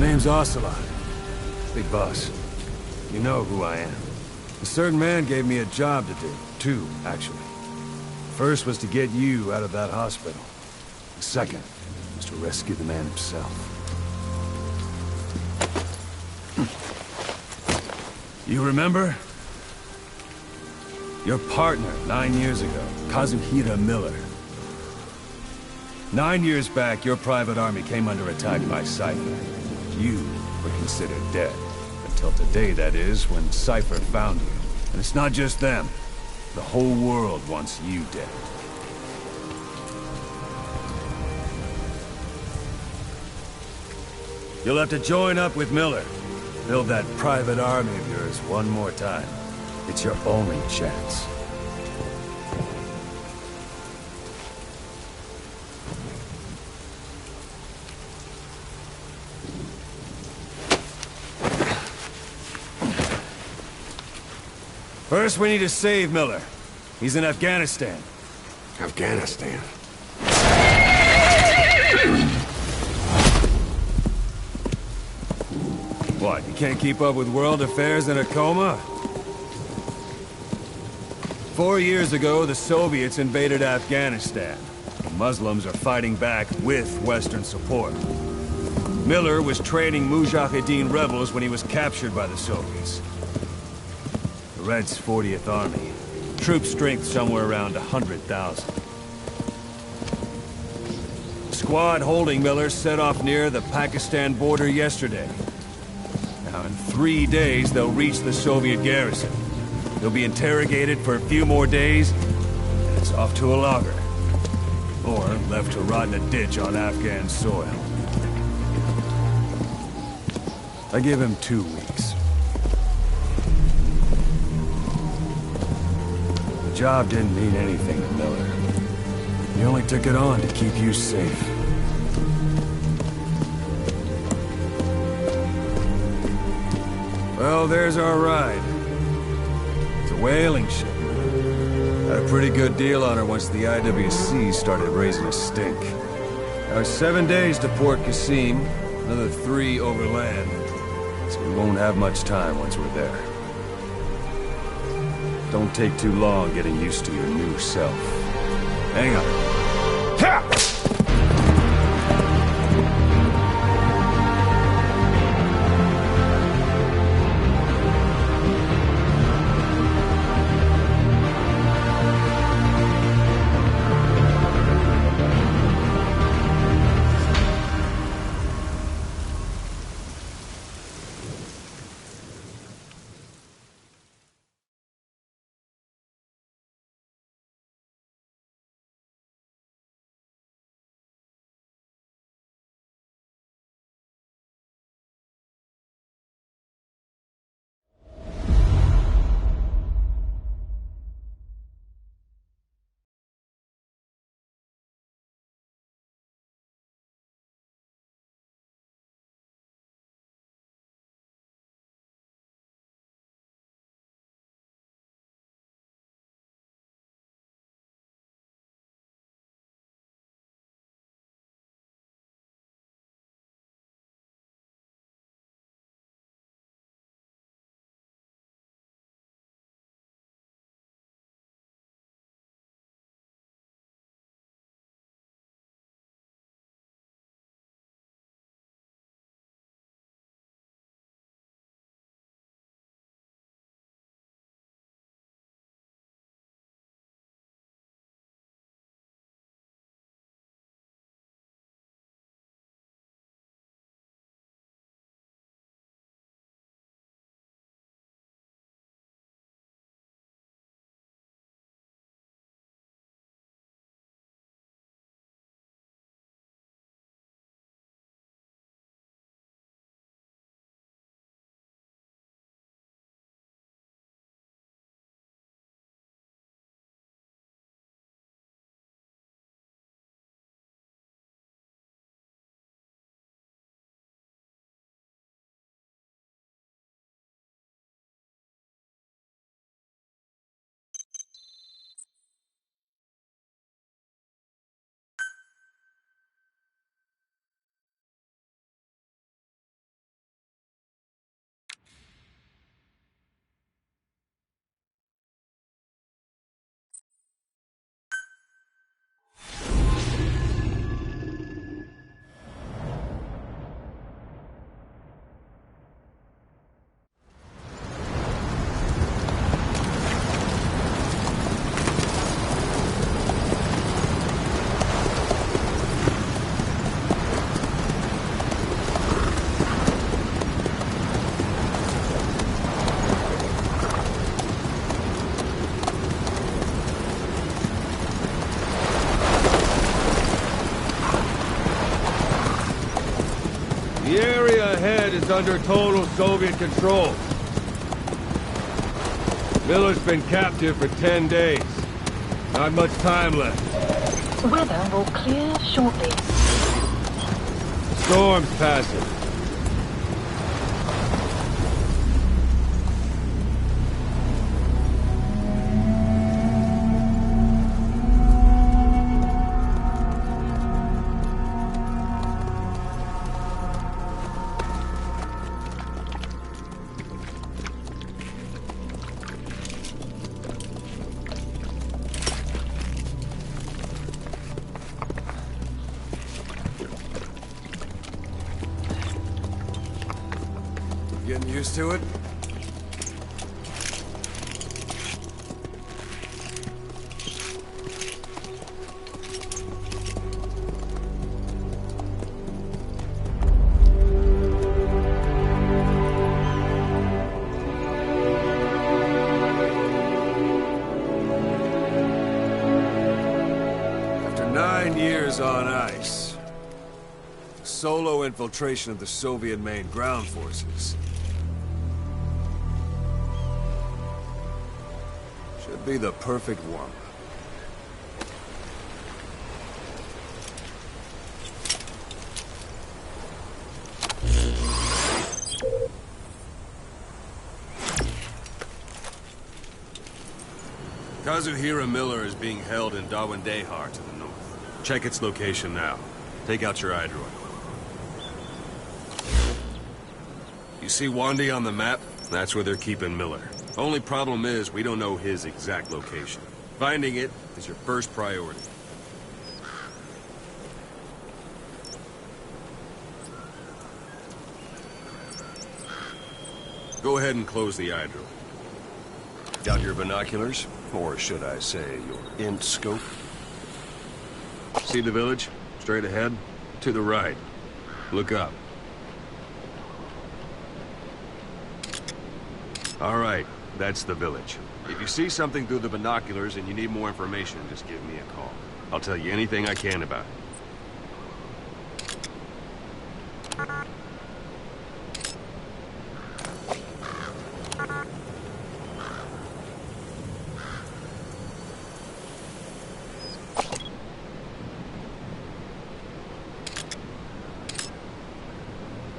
name's Ocelot. Big boss. You know who I am. A certain man gave me a job to do. Two, actually. First was to get you out of that hospital. The second was to rescue the man himself. You remember? Your partner 9 years ago, Kazuhira Miller. 9 years back, your private army came under attack by Cypher. You were considered dead. Until today, that is, when Cypher found you. And it's not just them. The whole world wants you dead. You'll have to join up with Miller. Build that private army of yours one more time. It's your only chance. First, we need to save Miller. He's in Afghanistan. Afghanistan? What, you can't keep up with world affairs in a coma? 4 years ago, the Soviets invaded Afghanistan. The Muslims are fighting back with Western support. Miller was training Mujahideen rebels when he was captured by the Soviets. The Reds' 40th Army. Troop strength somewhere around 100,000. The squad holding Miller set off near the Pakistan border yesterday. Now, in 3 days, they'll reach the Soviet garrison. They'll be interrogated for a few more days, and it's off to a lager. Or left to rot in a ditch on Afghan soil. I give him 2 weeks. The job didn't mean anything to Miller. He only took it on to keep you safe. Well, there's our ride. It's a whaling ship. Had a pretty good deal on her once the IWC started raising a stink. Now, 7 days to Port Qasim, another 3 overland. So we won't have much time once we're there. Don't take too long getting used to your new self. Hang on. Ha! The area ahead is under total Soviet control. Miller's been captive for 10 days. Not much time left. Weather will clear shortly. Storm's passing. Getting used to it? After 9 years on ice, solo infiltration of the Soviet main ground forces should be the perfect warm-up. Kazuhira Miller is being held in Dawandehar to the north. Check its location now. Take out your iDroid. You see Wandi on the map? That's where they're keeping Miller. Only problem is, we don't know his exact location. Finding it is your first priority. Go ahead and close the iDroid. Got your binoculars? Or should I say, your int scope? See the village? Straight ahead? To the right. Look up. All right, that's the village. If you see something through the binoculars and you need more information, just give me a call. I'll tell you anything I can about it.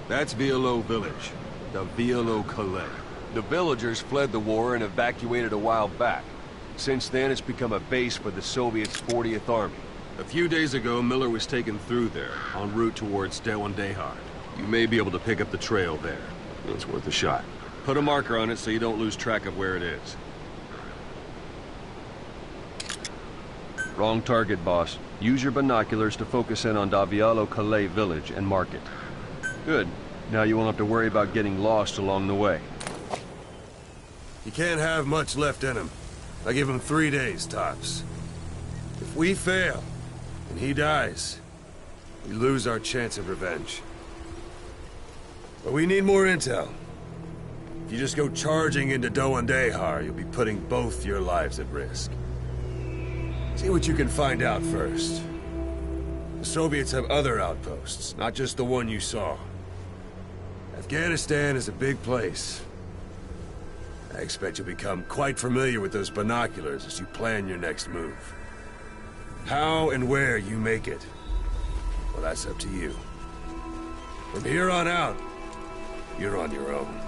That's Violo Village, the Violo Calais. The villagers fled the war and evacuated a while back. Since then, it's become a base for the Soviets' 40th Army. A few days ago, Miller was taken through there, en route towards Dawandehar. You may be able to pick up the trail there. It's worth a shot. Put a marker on it so you don't lose track of where it is. Wrong target, boss. Use your binoculars to focus in on Violo Calais village and mark it. Good. Now you won't have to worry about getting lost along the way. He can't have much left in him. I give him 3 days, tops. If we fail, and he dies, we lose our chance of revenge. But we need more intel. If you just go charging into Dawandehar, you'll be putting both your lives at risk. See what you can find out first. The Soviets have other outposts, not just the one you saw. Afghanistan is a big place. I expect you'll become quite familiar with those binoculars as you plan your next move. How and where you make it, well, that's up to you. From here on out, you're on your own.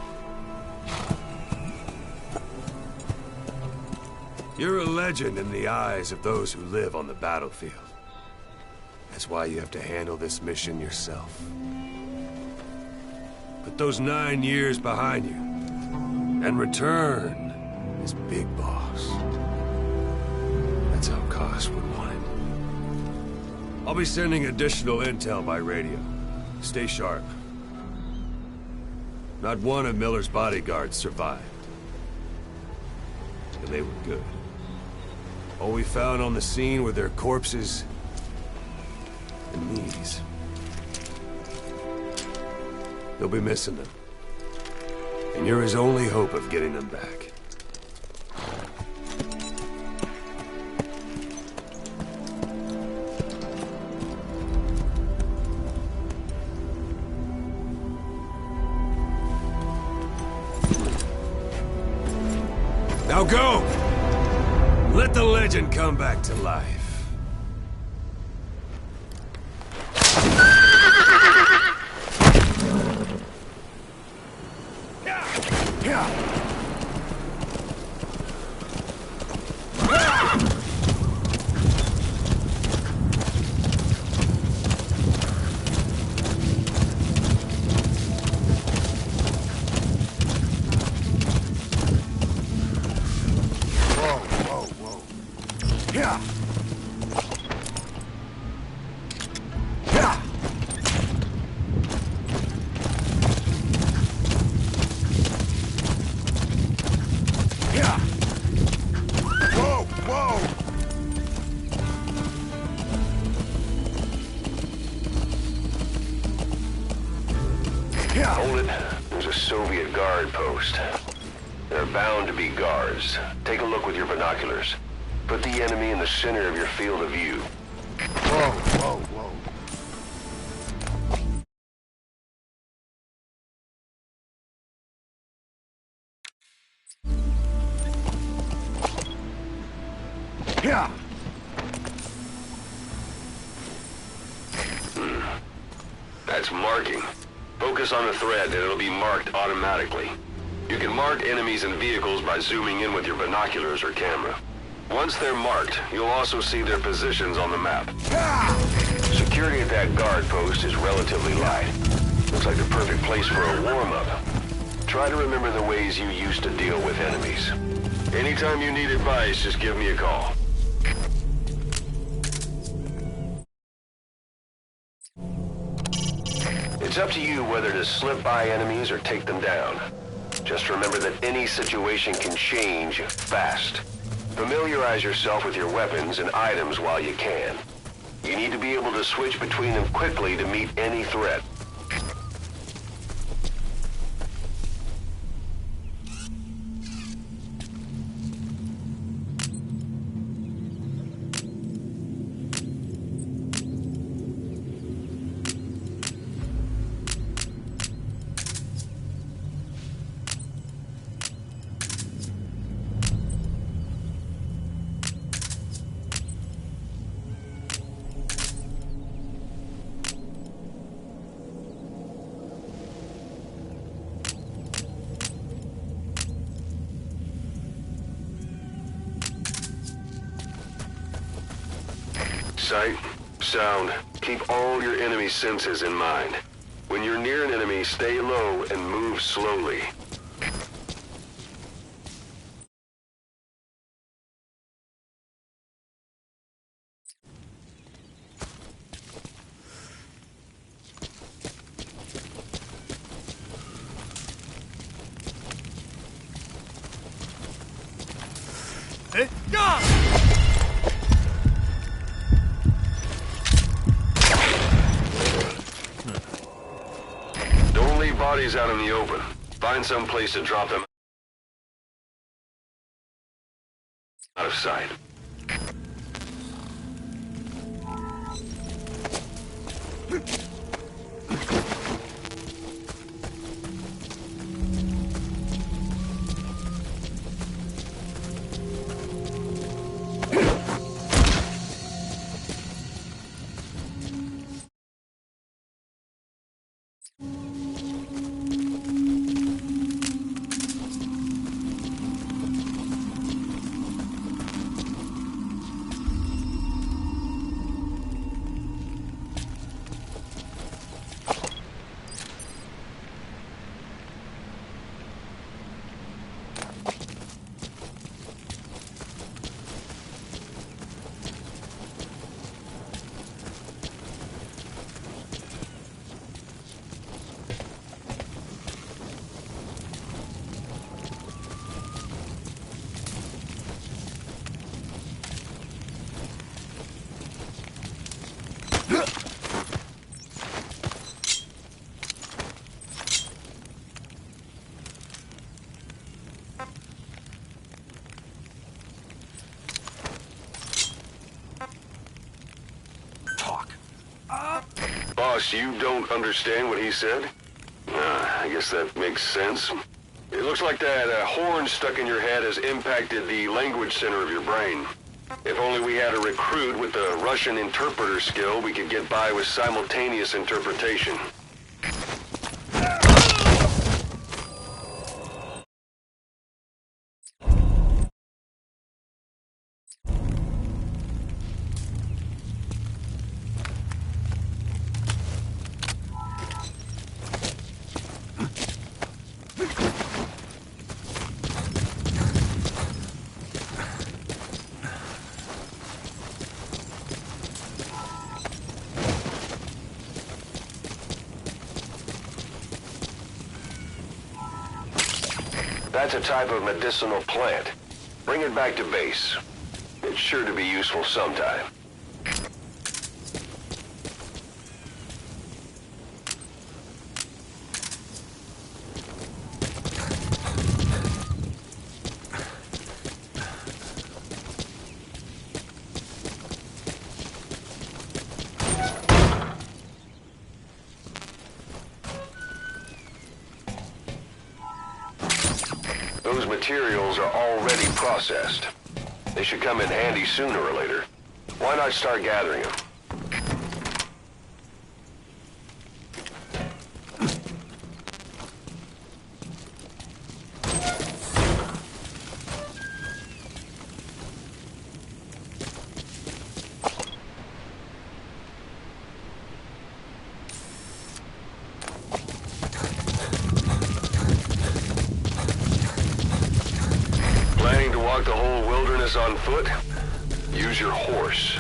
You're a legend in the eyes of those who live on the battlefield. That's why you have to handle this mission yourself. Put those 9 years behind you, and return as Big Boss. That's how Koss would want it. I'll be sending additional intel by radio. Stay sharp. Not one of Miller's bodyguards survived. And they were good. All we found on the scene were their corpses and knees. They'll be missing them. And you're his only hope of getting them back. Now go! Let the legend come back to life. Hold it. There's a Soviet guard post. There are bound to be guards. Take a look with your binoculars. Put the enemy in the center of your field of view. Whoa, whoa, whoa. Yeah. That's marking. Focus on the thread and it'll be marked automatically. You can mark enemies and vehicles by zooming in with your binoculars or camera. Once they're marked, you'll also see their positions on the map. Security at that guard post is relatively light. Looks like the perfect place for a warm-up. Try to remember the ways you used to deal with enemies. Anytime you need advice, just give me a call. It's up to you whether to slip by enemies or take them down. Just remember that any situation can change fast. Familiarize yourself with your weapons and items while you can. You need to be able to switch between them quickly to meet any threat. Sight, sound, keep all your enemy senses in mind. When you're near an enemy, stay low and move slowly. Don't leave bodies out in the open. Find some place to drop them out of sight. Boss, you don't understand what he said? I guess that makes sense. It looks like that horn stuck in your head has impacted the language center of your brain. If only we had a recruit with the Russian interpreter skill, we could get by with simultaneous interpretation. That's a type of medicinal plant. Bring it back to base. It's sure to be useful sometime. Those materials are already processed. They should come in handy sooner or later. Why not start gathering them? Planning to walk the whole wilderness on foot? Use your horse.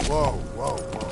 Whoa, whoa, whoa.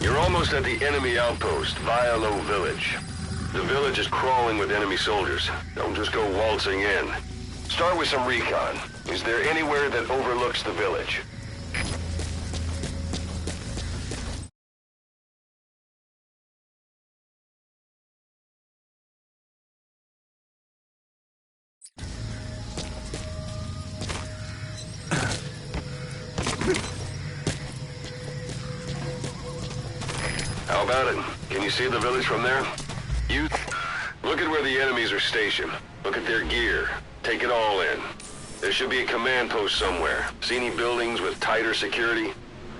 You're almost at the enemy outpost, Vialo Village. The village is crawling with enemy soldiers. Don't just go waltzing in. Start with some recon. Is there anywhere that overlooks the village? How about it? Can you see the village from there? You... Look at where the enemies are stationed. Look at their gear. Take it all in. There should be a command post somewhere. See any buildings with tighter security?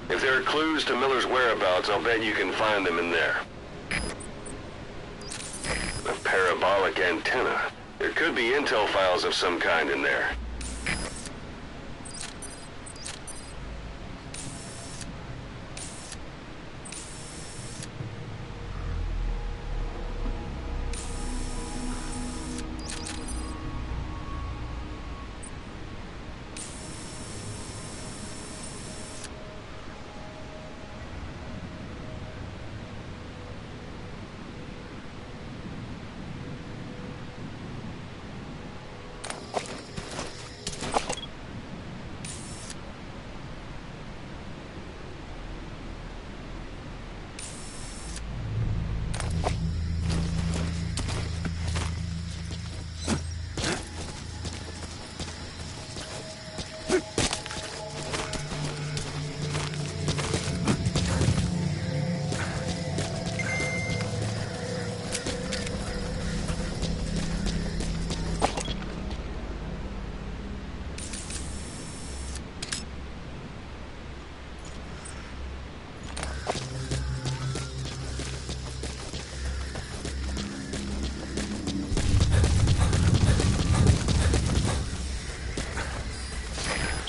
If there are clues to Miller's whereabouts, I'll bet you can find them in there. A parabolic antenna. There could be intel files of some kind in there.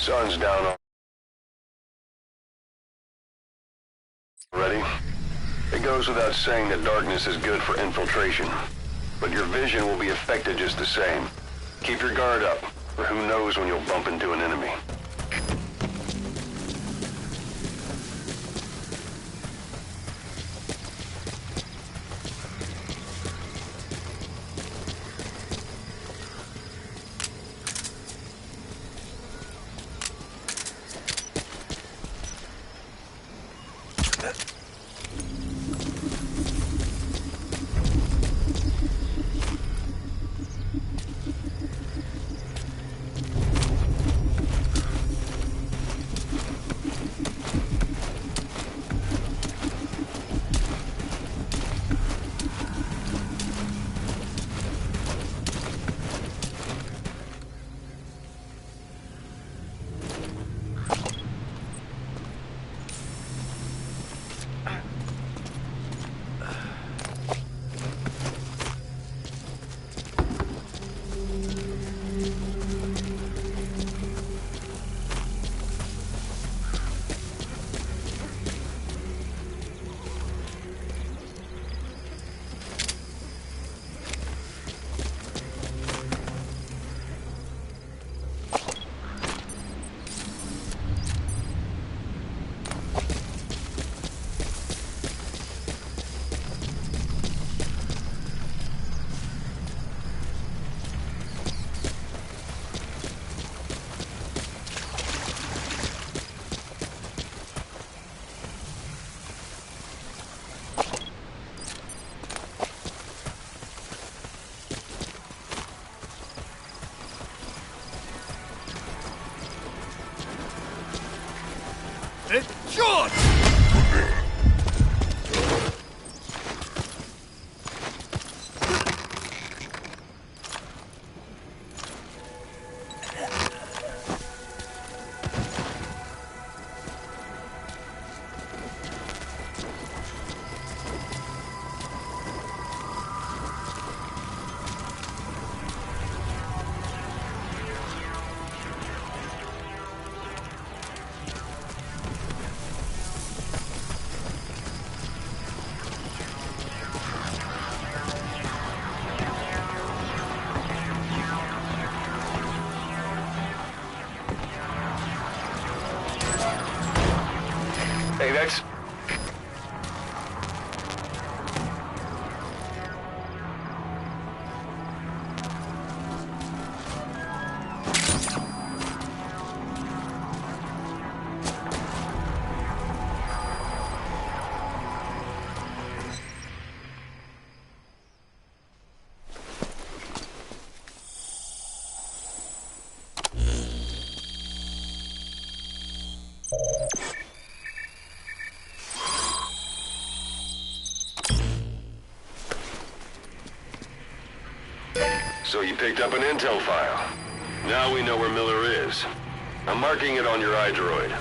Sun's down already. It goes without saying that darkness is good for infiltration, but your vision will be affected just the same. Keep your guard up, or who knows when you'll bump into an enemy. So you picked up an intel file. Now we know where Miller is. I'm marking it on your iDroid.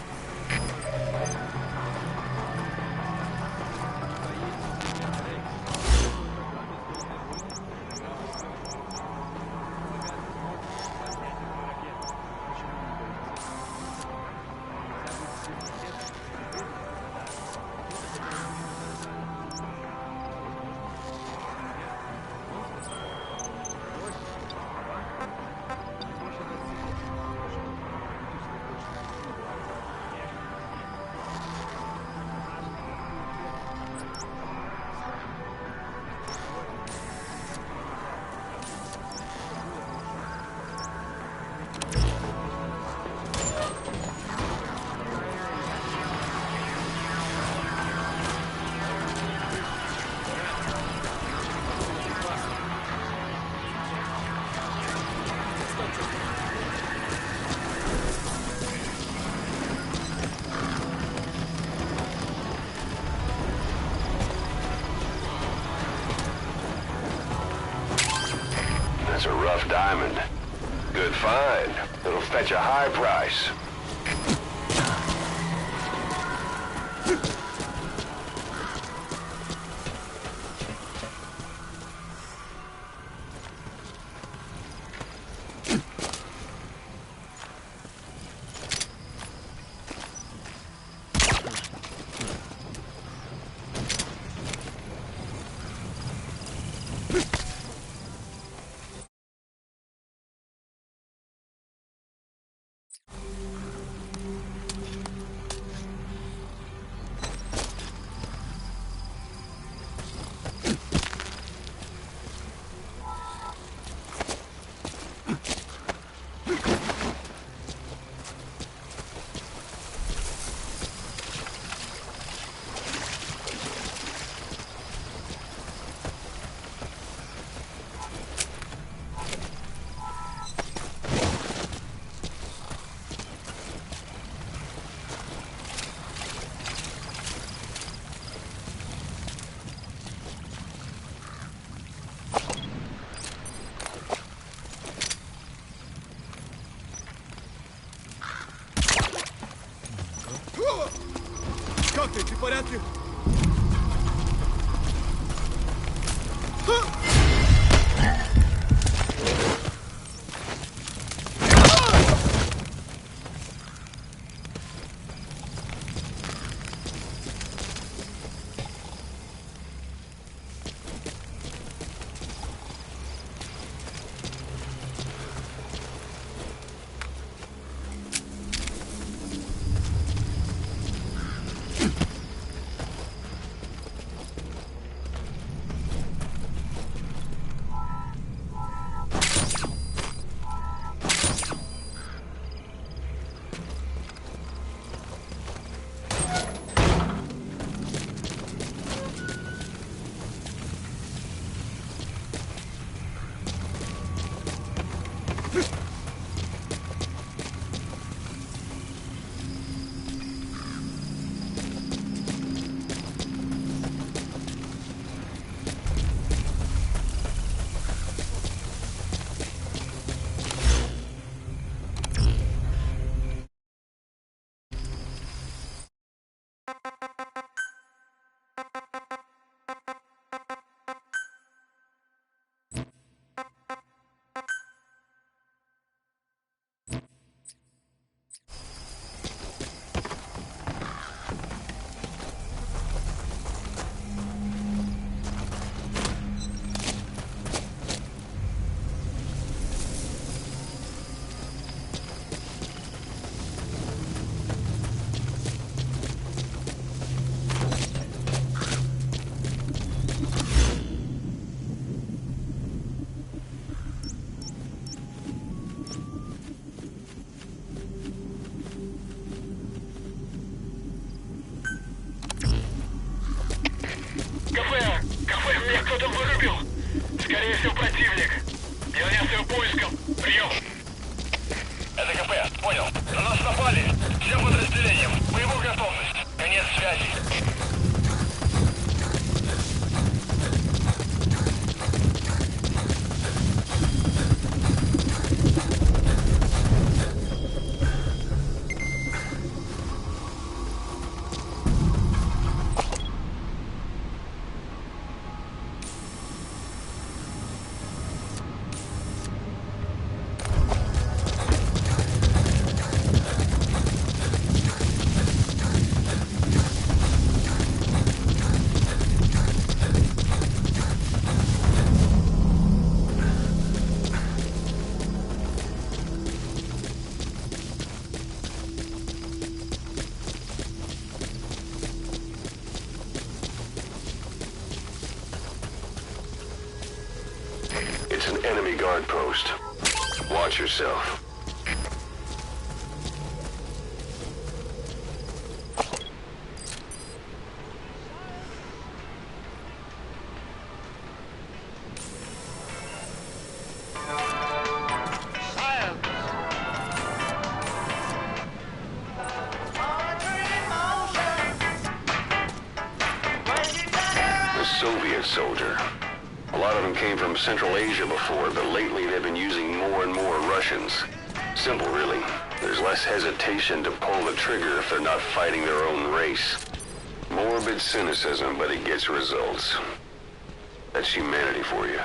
That's a rough diamond. Good find. It'll fetch a high price. Как ты в порядке? Кто-то вырубил. Скорее всего, противник. Я занялся поиском. Прием. Это КП. Понял. На нас напали. Всем подразделениям. Боевую готовность. Конец связи. guard post. Watch yourself. Soviet soldier. A lot of them came from Central Asia before, but lately they've been using more and more Russians. Simple, really. There's less hesitation to pull the trigger if they're not fighting their own race. Morbid cynicism, but it gets results. That's humanity for you.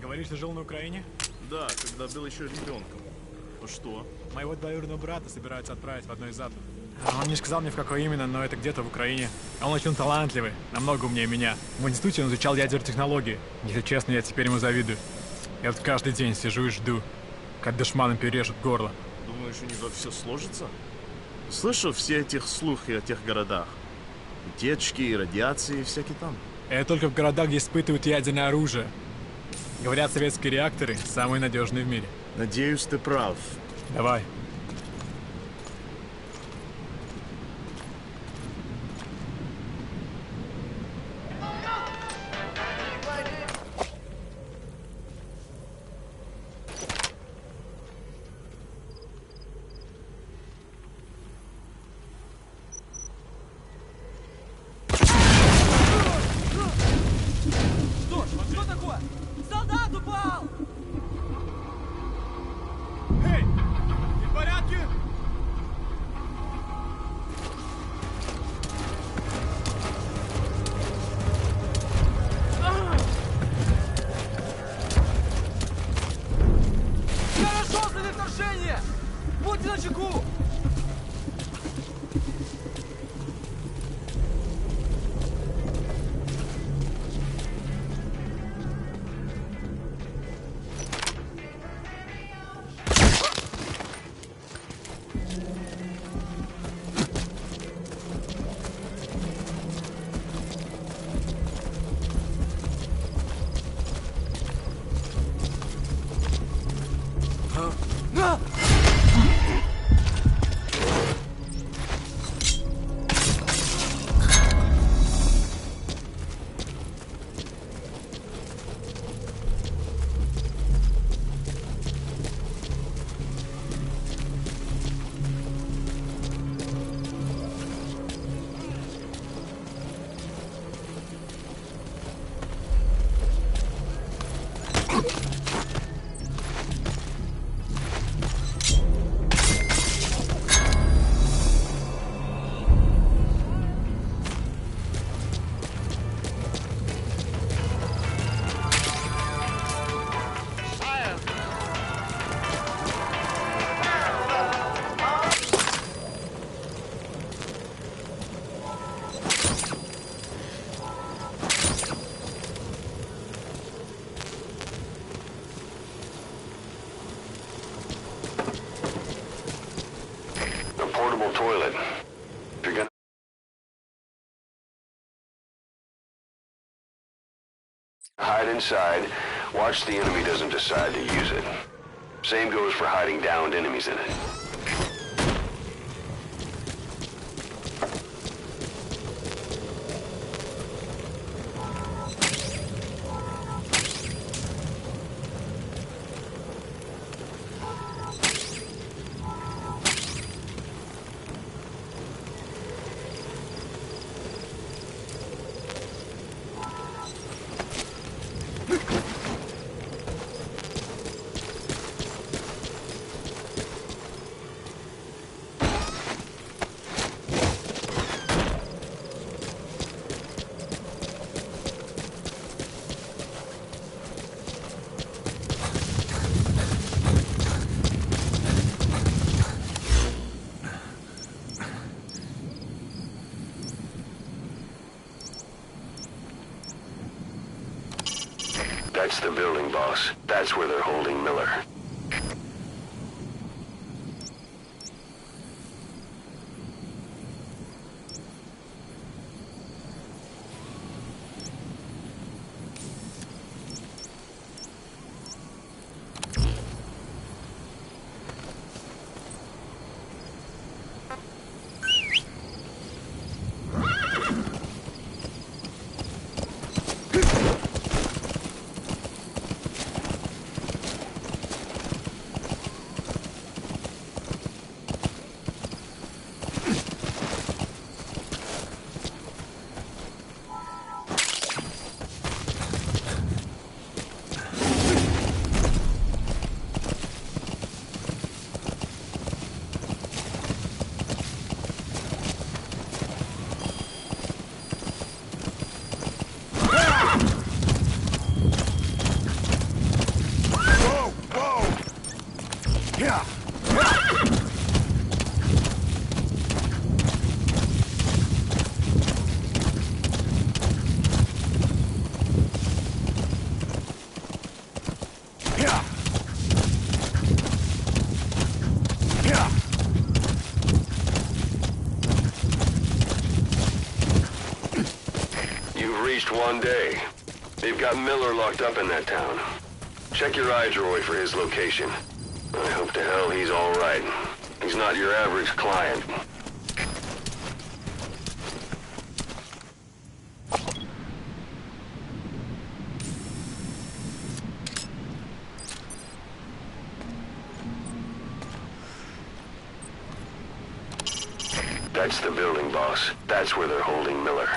Говоришь, ты жил на Украине? Да, когда был еще ребенком. Ну что? Моего двоюродного брата собираются отправить в одно из зато. Он не сказал мне, в какой именно, но это где-то в Украине. Он очень талантливый, намного умнее меня. В институте он изучал ядерные технологии. Если честно, я теперь ему завидую. Я вот каждый день сижу и жду, как душманам перережут горло. Думаешь, у него все сложится? Слышал все этих слухи о тех городах? Утечки, радиации, всякие там. Это только в городах, где испытывают ядерное оружие. Говорят, советские реакторы самые надежные в мире. Надеюсь, ты прав. Давай. Будьте начеку! Portable toilet. If you're gonna hide inside, watch the enemy doesn't decide to use it. Same goes for hiding downed enemies in it. That's the building, boss. That's where they're holding Miller. One day. They've got Miller locked up in that town. Check your iDroid for his location. I hope to hell he's all right. He's not your average client. That's the building, boss. That's where they're holding Miller.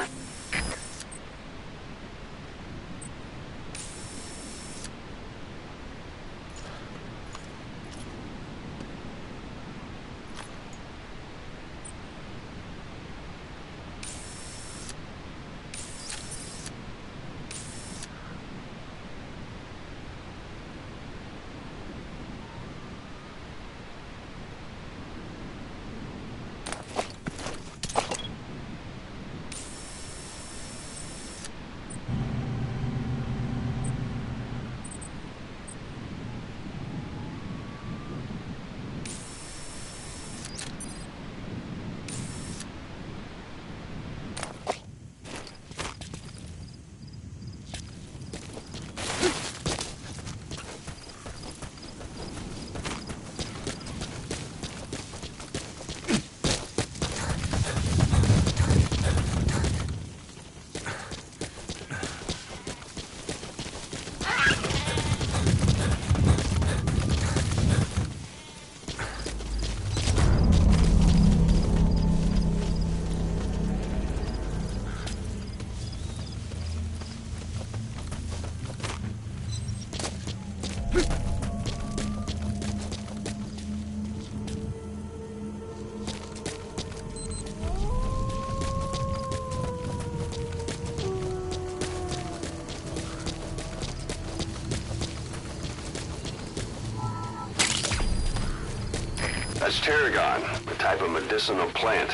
That's tarragon, a type of medicinal plant.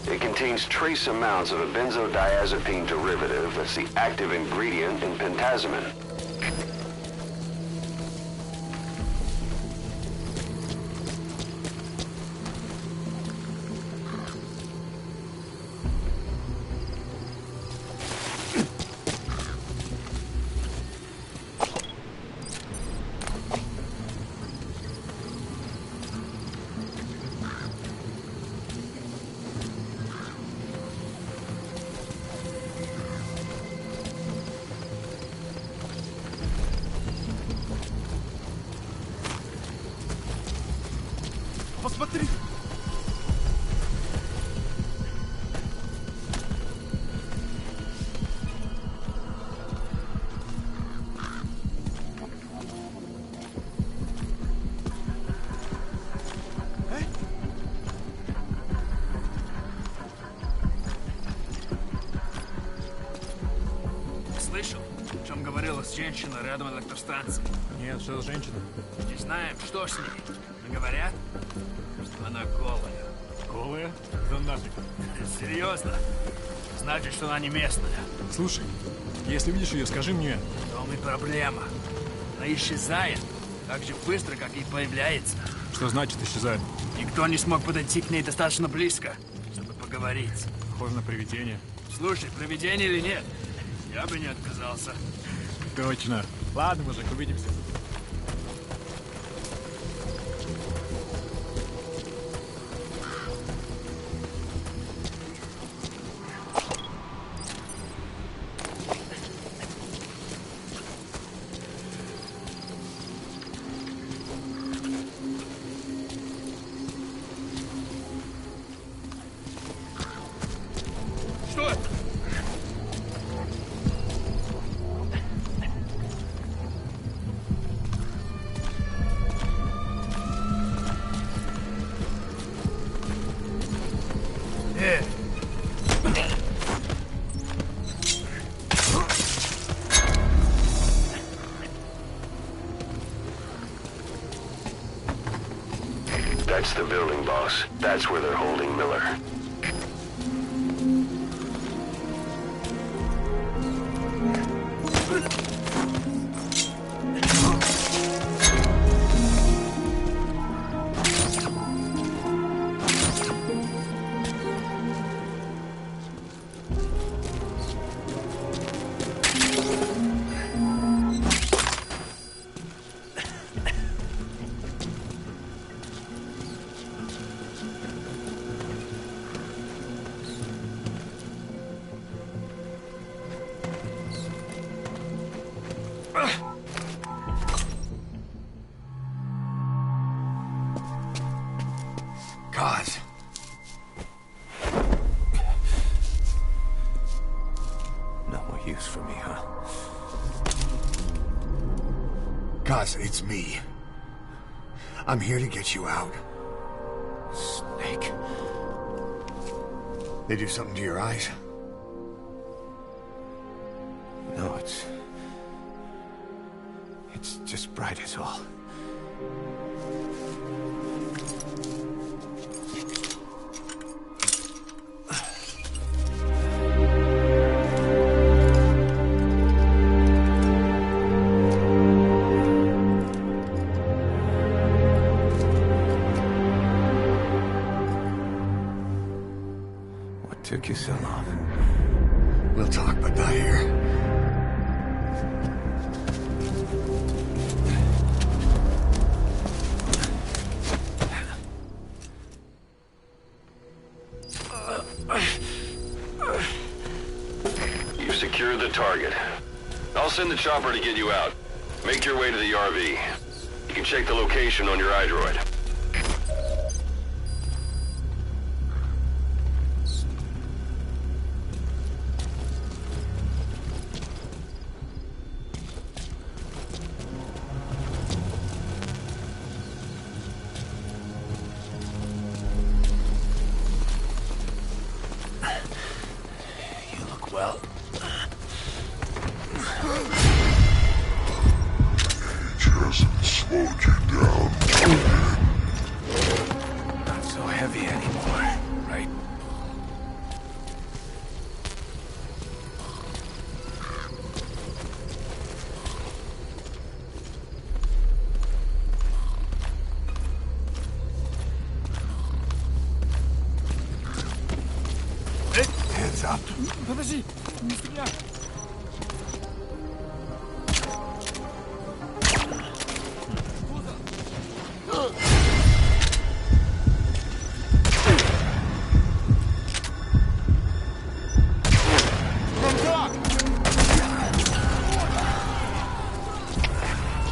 It contains trace amounts of a benzodiazepine derivative that's the active ingredient in pentazimine. Посмотри! Слышал, о чем говорила женщина рядом от электростанции? Нет, что за женщина? Не знаем, что с ней. Но говорят, что она голая. Голая? Да нафиг. Серьезно? Значит, что она не местная. Слушай, Если видишь ее, скажи мне. В том и проблема. Она исчезает так же быстро, как и появляется. Что значит исчезает? Никто не смог подойти к ней достаточно близко, чтобы поговорить. Похоже на привидение. Слушай, привидение или нет, я бы не отказался. Точно. Ладно, мужик, увидимся. Что это? That's the building, boss. That's where they're holding Miller. God. No more use for me, huh? Kaz, it's me. I'm here to get you out. Snake. They do something to your eyes? No, it's just bright as all. What took you so long? We'll talk, but not here. You've secured the target. I'll send the chopper to get you out. Make your way to the RV. You can check the location on your iDroid. You look well. Hasn't slowed you down. Not so heavy anymore, right? Hands up. Подожди, не стреляй.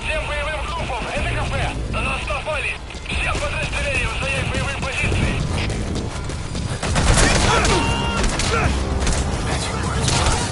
Всем боевым группам, это кафе! На нас напали! Всем подразделениям занять боевые позиции! Magic words, boss.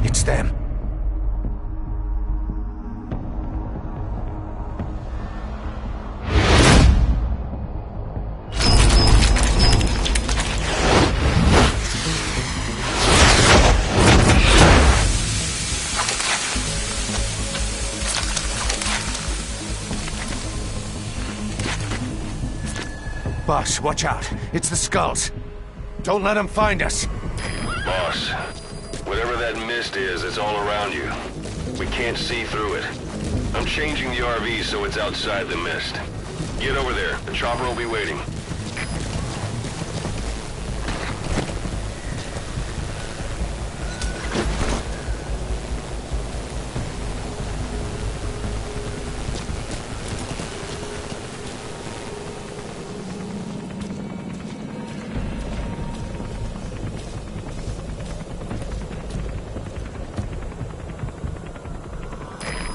It's them. Boss, watch out. It's the Skulls. Don't let them find us. Boss, whatever that mist is, it's all around you. We can't see through it. I'm changing the RV so it's outside the mist. Get over there. The chopper will be waiting.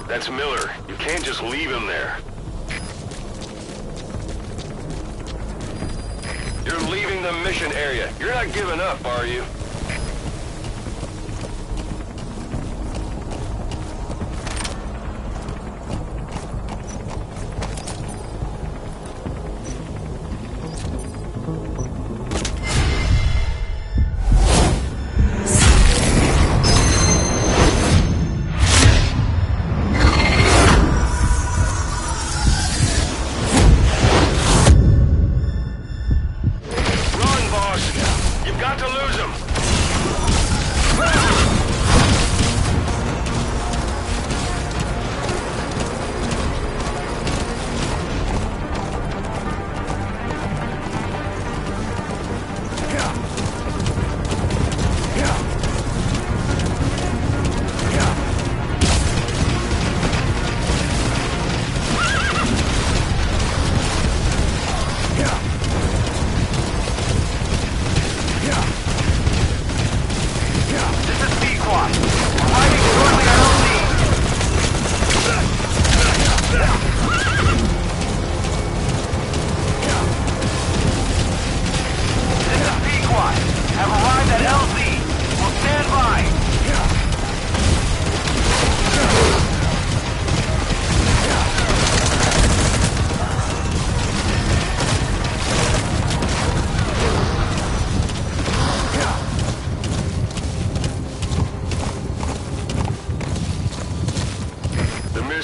That's Miller. You can't just leave him there. You're leaving the mission area. You're not giving up, are you?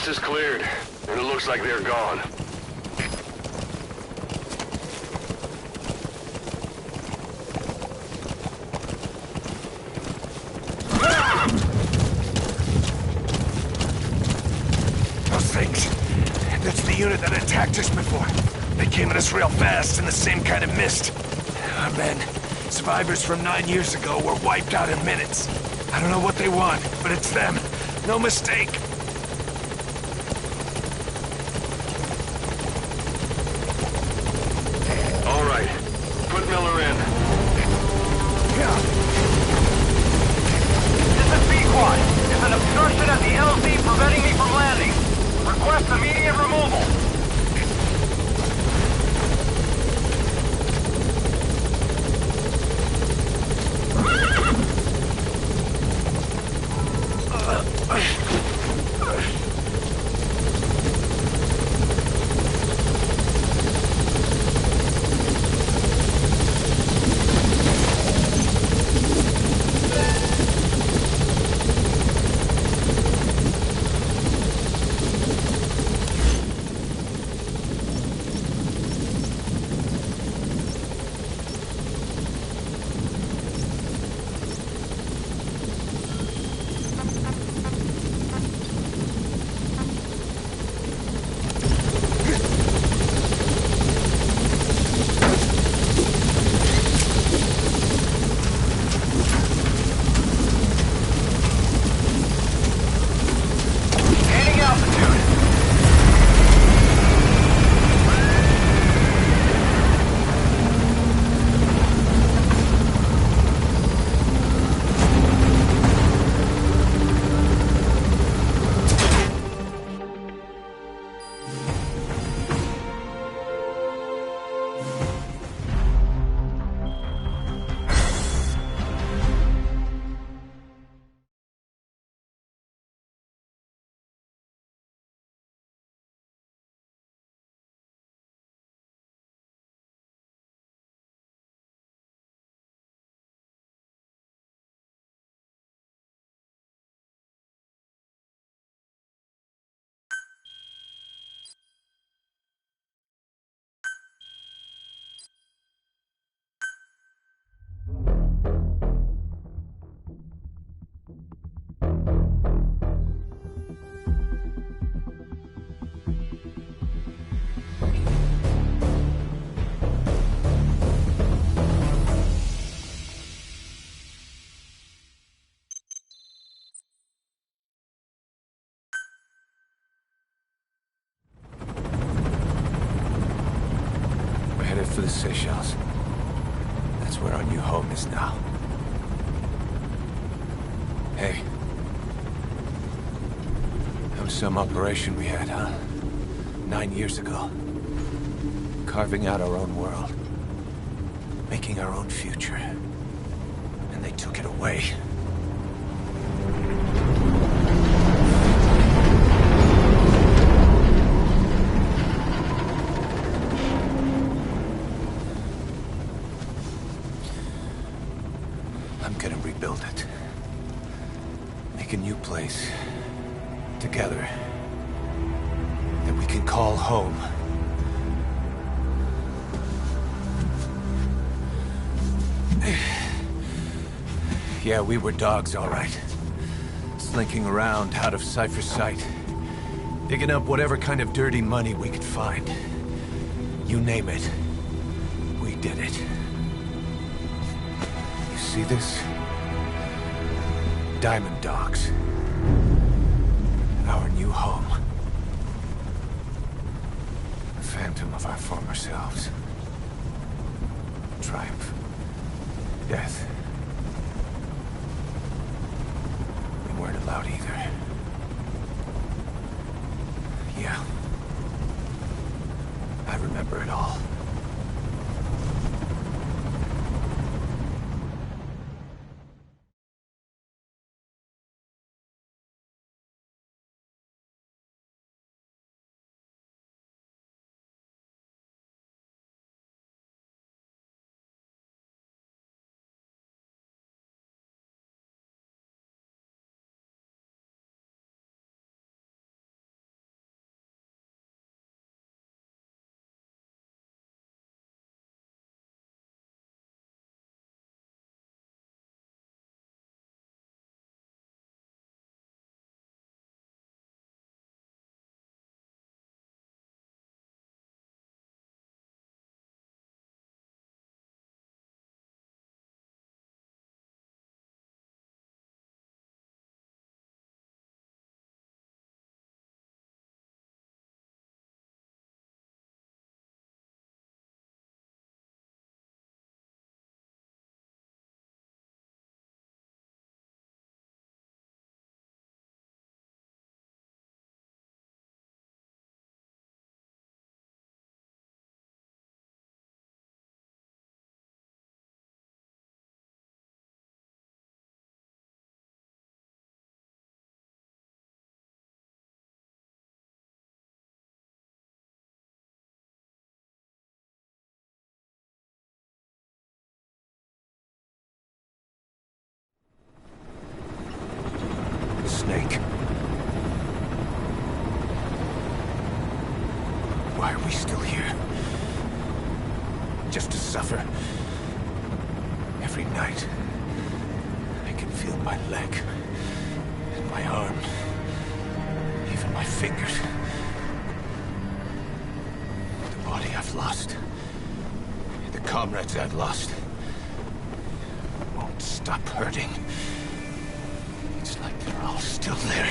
Is cleared, and it looks like they're gone. Those things. That's the unit that attacked us before. They came at us real fast in the same kind of mist. Our men, survivors from 9 years ago, were wiped out in minutes. I don't know what they want, but it's them. No mistake. Miller in. This is B-Quad. There's an obstruction at the LZ preventing me from landing. Request immediate removal. for the Seychelles. That's where our new home is now. Hey. That was some operation we had, huh? 9 years ago. Carving out our own world. Making our own future. And they took it away. I'm gonna rebuild it. Make a new place. Together. That we can call home. Yeah, we were dogs, all right. Slinking around out of Cypher's sight. Digging up whatever kind of dirty money we could find. You name it. We did it. You see this? Diamond Dogs. Our new home. A phantom of our former selves. Triumph. Death. We weren't allowed either. Yeah. I remember it all. Snake. Why are we still here? Just to suffer. Every night, I can feel my leg, and my arm, even my fingers. The body I've lost, the comrades I've lost, won't stop hurting. It's like they're all still there.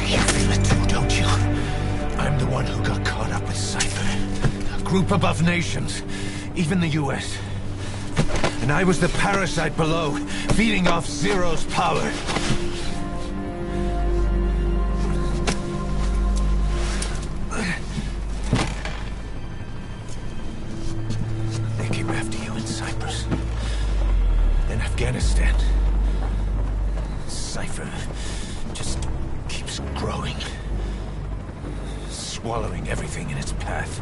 You feel it too, don't you? I'm the one who got caught up with Cypher. A group above nations, even the US. And I was the parasite below, feeding off Zero's power. They came after you in Cyprus. Then Afghanistan. Cypher just keeps growing. Swallowing everything in its path.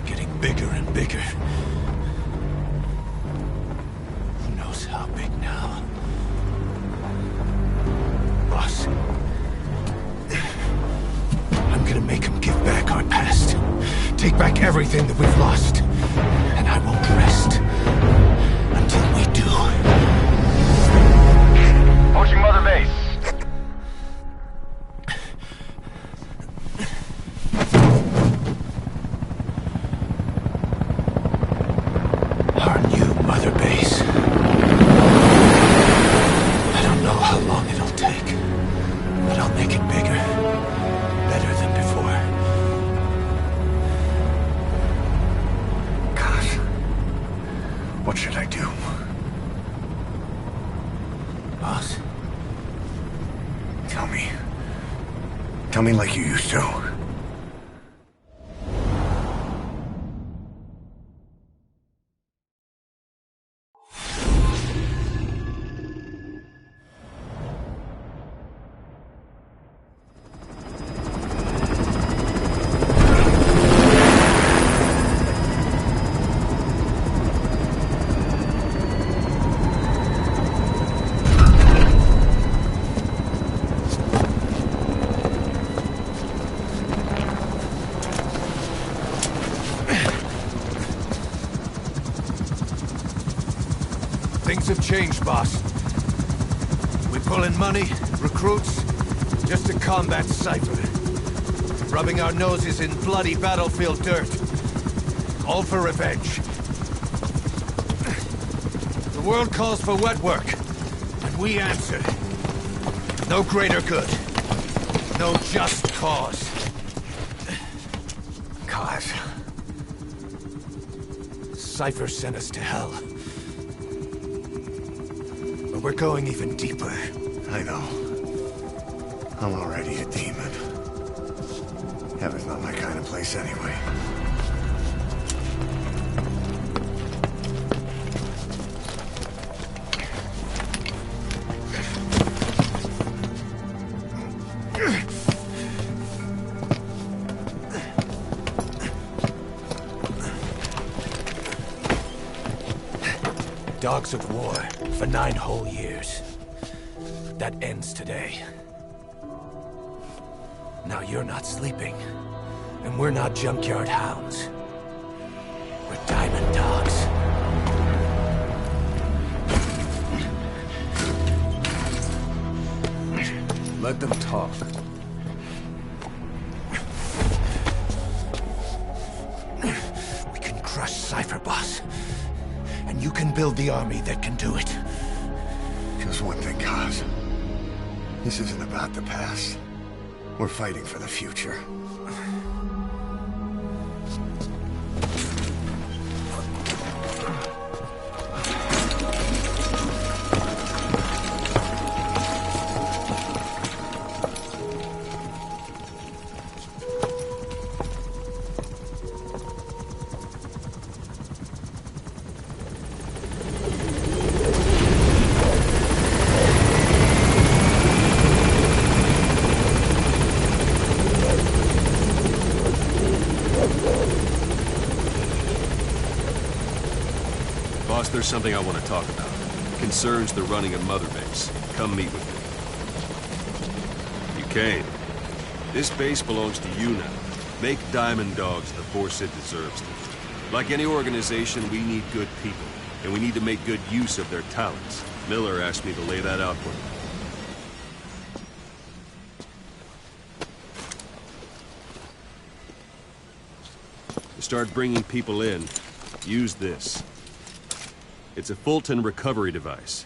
Getting bigger and bigger. Who knows how big now? Boss. I'm gonna make him give back our past. Take back everything that we've lost. And I won't rest until we do. Approaching Mother Base. Our new Mother Base. I don't know how long it'll take, but I'll make it bigger. Better than before. Tell me like you used to. Things have changed, boss. We pull in money, recruits, just to combat Cypher. Rubbing our noses in bloody battlefield dirt. All for revenge. The world calls for wet work, and we answer. No greater good. No just cause. Cause. Cypher sent us to hell. But we're going even deeper. I know. I'm already a demon. Heaven's not my kind of place anyway. Dogs of war for 9 whole years. That ends today. Now you're not sleeping, and we're not junkyard hounds. We're diamond dogs. Let them talk. We can crush Cypher, boss. And you can build the army that can do it. Just one thing, Kaz. This isn't about the past. We're fighting for the future. Boss, there's something I want to talk about. It concerns the running of Mother Base. Come meet with me. You came. This base belongs to you now. Make Diamond Dogs the force it deserves to. Like any organization, we need good people, and we need to make good use of their talents. Miller asked me to lay that out for you. To start bringing people in, use this. It's a Fulton recovery device.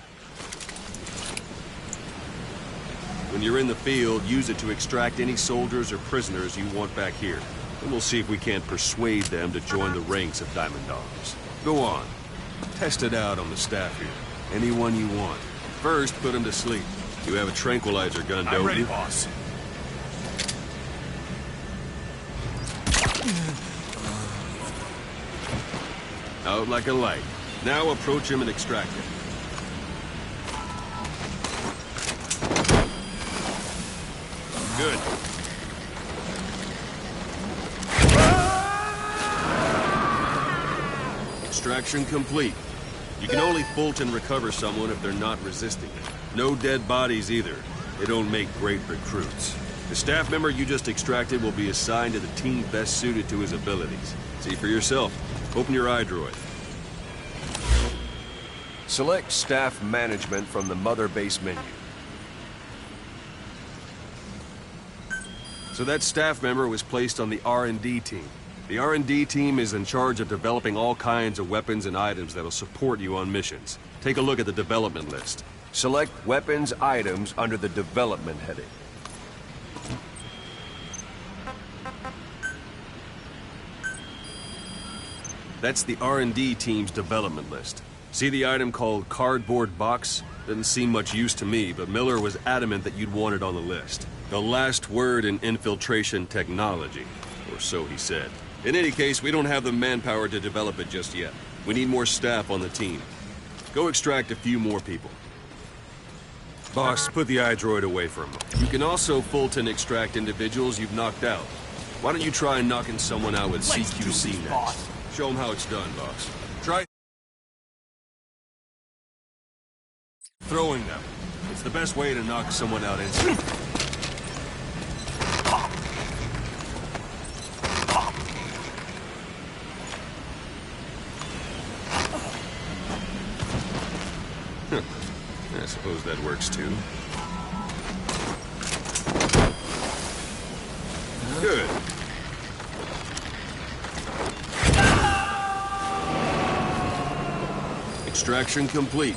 When you're in the field, use it to extract any soldiers or prisoners you want back here. And we'll see if we can't persuade them to join the ranks of Diamond Dogs. Go on. Test it out on the staff here. Anyone you want. First, put them to sleep. You have a tranquilizer gun, don't you? I'm ready, boss. Out like a light. Now approach him and extract him. Good. Extraction complete. You can only Fulton recover someone if they're not resisting. No dead bodies either. They don't make great recruits. The staff member you just extracted will be assigned to the team best suited to his abilities. See for yourself. Open your iDroid. Select staff management from the Mother Base menu. So that staff member was placed on the R&D team. The R&D team is in charge of developing all kinds of weapons and items that'll support you on missions. Take a look at the development list. Select weapons items under the development heading. That's the R&D team's development list. See the item called cardboard box? Doesn't seem much use to me, but Miller was adamant that you'd want it on the list. The last word in infiltration technology, or so he said. In any case, we don't have the manpower to develop it just yet. We need more staff on the team. Go extract a few more people. Boss, put the iDroid away for a moment. You can also Fulton extract individuals you've knocked out. Why don't you try knocking someone out with CQC next? Show them how it's done, boss. Try throwing them. It's the best way to knock someone out instantly. I suppose that works too. Good. Extraction complete.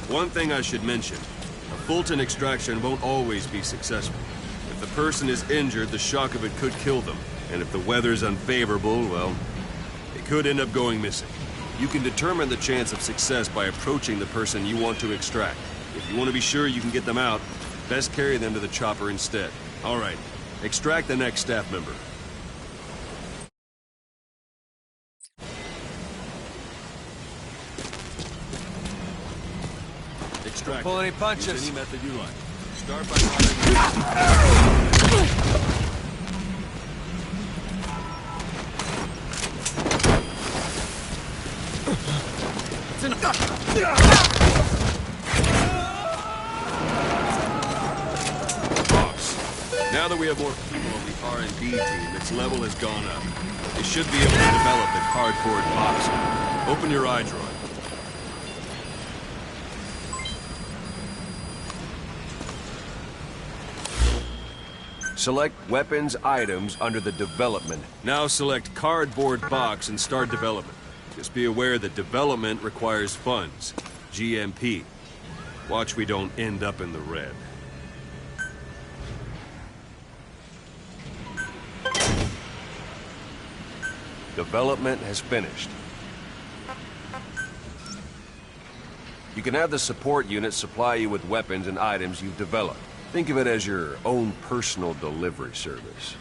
One thing I should mention. A Fulton extraction won't always be successful. If the person is injured, the shock of it could kill them. And if the weather's unfavorable, well, they could end up going missing. You can determine the chance of success by approaching the person you want to extract. If you want to be sure you can get them out, best carry them to the chopper instead. All right, extract the next staff member. Extract. Pull any punches. Use any method you like. Start by Now that we have more people on the R&D team, its level has gone up. They should be able to develop the cardboard box. Open your iDroid. Select weapons items under the development. Now select cardboard box and start development. Just be aware that development requires funds. GMP. Watch we don't end up in the red. Development has finished. You can have the support unit supply you with weapons and items you've developed. Think of it as your own personal delivery service.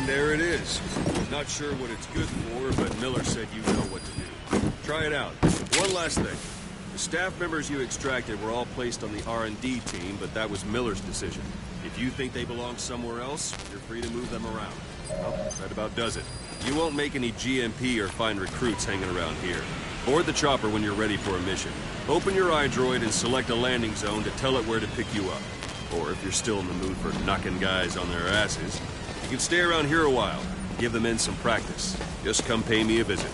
There it is. Not sure what it's good for, but Miller said you know what to do. Try it out. One last thing. The staff members you extracted were all placed on the R&D team, but that was Miller's decision. If you think they belong somewhere else, you're free to move them around. Well, that about does it. You won't make any GMP or find recruits hanging around here. Board the chopper when you're ready for a mission. Open your iDroid and select a landing zone to tell it where to pick you up. Or if you're still in the mood for knocking guys on their asses, you can stay around here a while, give the men some practice. Just come pay me a visit.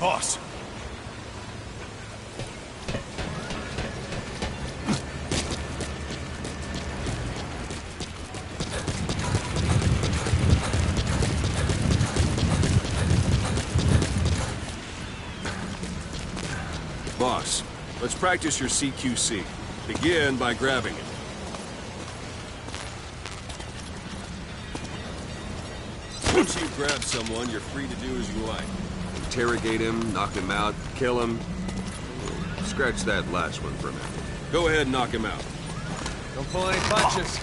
Boss. Boss, let's practice your CQC. Begin by grabbing it. Once you grab someone, you're free to do as you like. Interrogate him, knock him out, kill him. Scratch that last one for a minute. Go ahead and knock him out. Don't pull any punches.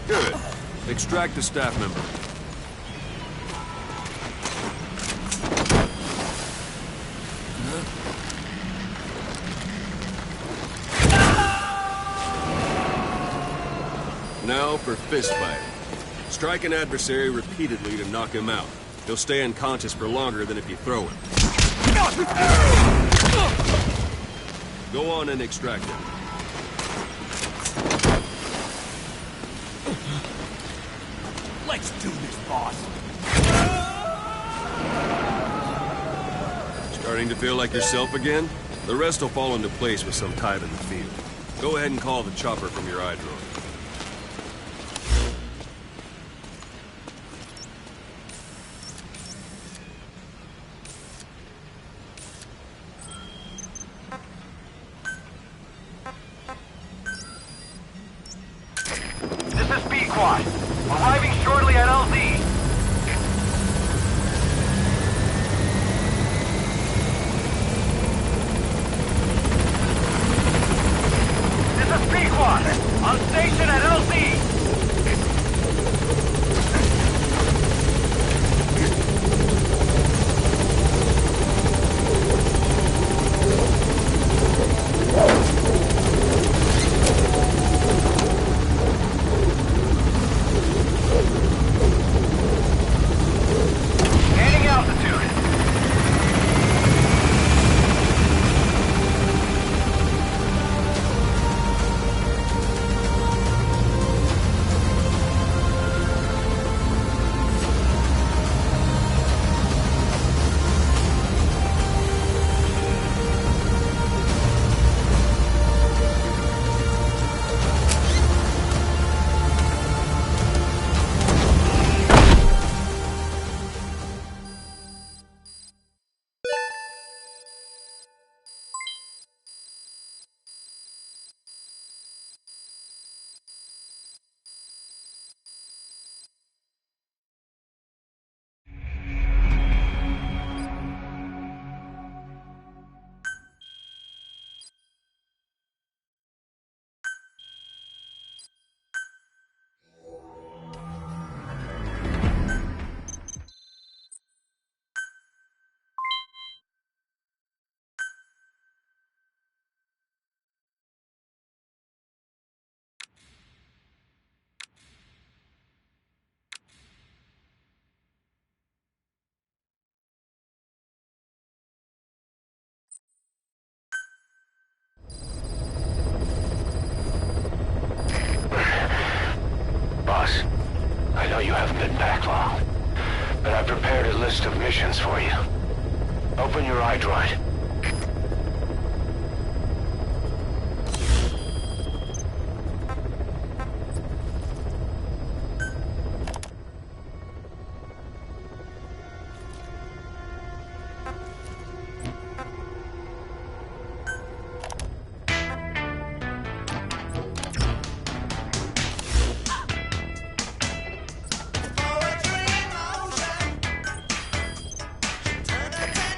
Good. Extract the staff member. Now for fist fight. Strike an adversary repeatedly to knock him out. He'll stay unconscious for longer than if you throw him. Go on and extract him. Let's do this, boss. Starting to feel like yourself again? The rest will fall into place with some time in the field. Go ahead and call the chopper from your iDrone. Arriving shortly at LZ. This is Pequod, on station at LZ. I know you haven't been back long, but I prepared a list of missions for you. Open your iDroid.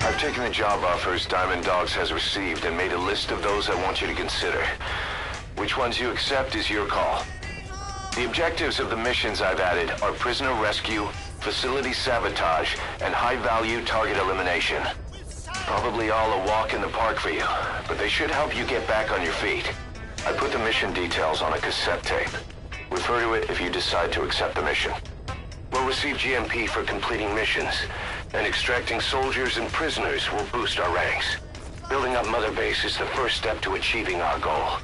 I've taken the job offers Diamond Dogs has received and made a list of those I want you to consider. Which ones you accept is your call. The objectives of the missions I've added are prisoner rescue, facility sabotage, and high-value target elimination. Probably all a walk in the park for you, but they should help you get back on your feet. I put the mission details on a cassette tape. Refer to it if you decide to accept the mission. We'll receive GMP for completing missions, and extracting soldiers and prisoners will boost our ranks. Building up Mother Base is the first step to achieving our goal.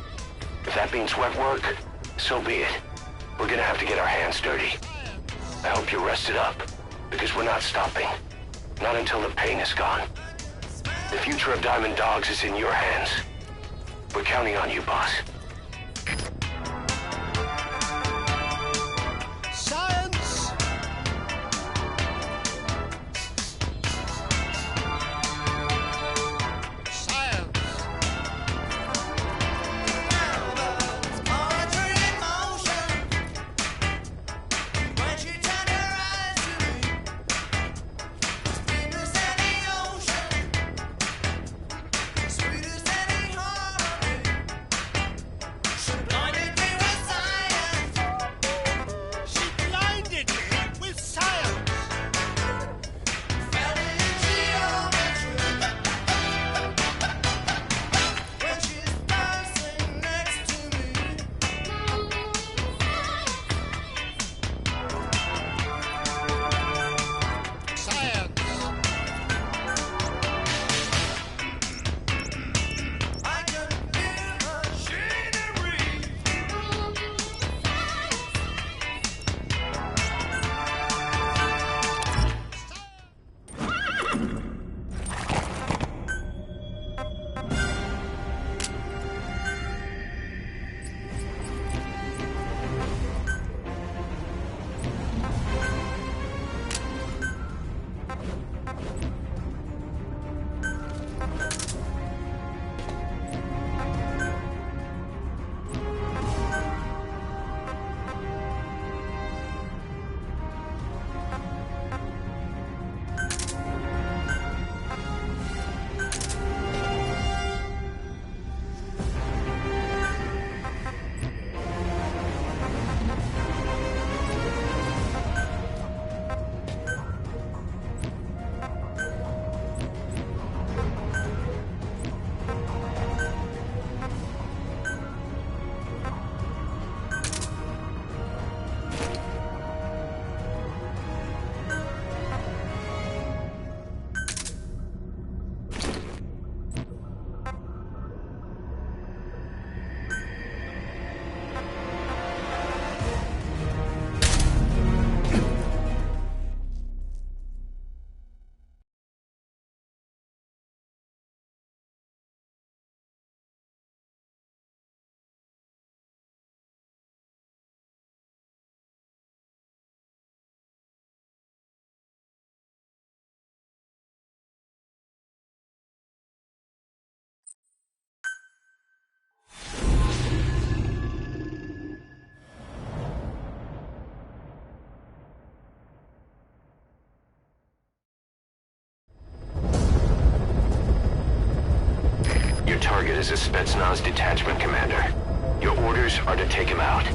If that means wet work, so be it. We're gonna have to get our hands dirty. I hope you're rested up, because we're not stopping. Not until the pain is gone. The future of Diamond Dogs is in your hands. We're counting on you, boss. Science! Target is a Spetsnaz detachment commander. Your orders are to take him out.